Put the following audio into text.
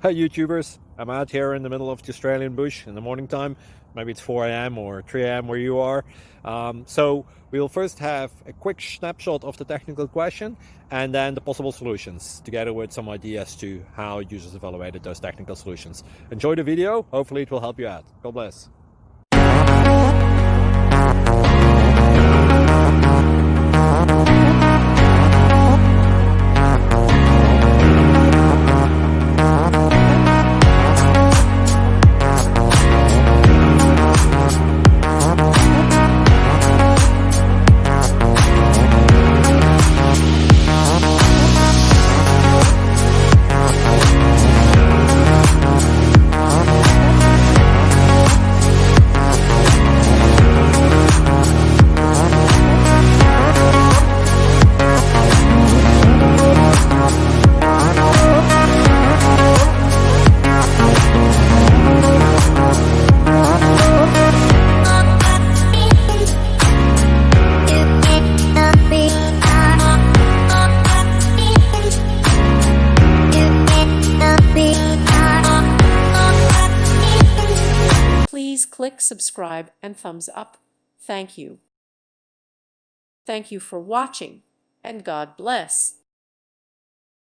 Hi YouTubers, I'm out here in the middle of the Australian bush in the morning time. Maybe it's 4 a.m. or 3 a.m. where you are. So we'll first have a quick snapshot of the technical question and then the possible solutions, together with some ideas to how users evaluated those technical solutions. Enjoy the video, hopefully it will help you out. God bless. Please click subscribe and thumbs up. Thank you. Thank you for watching, and God bless.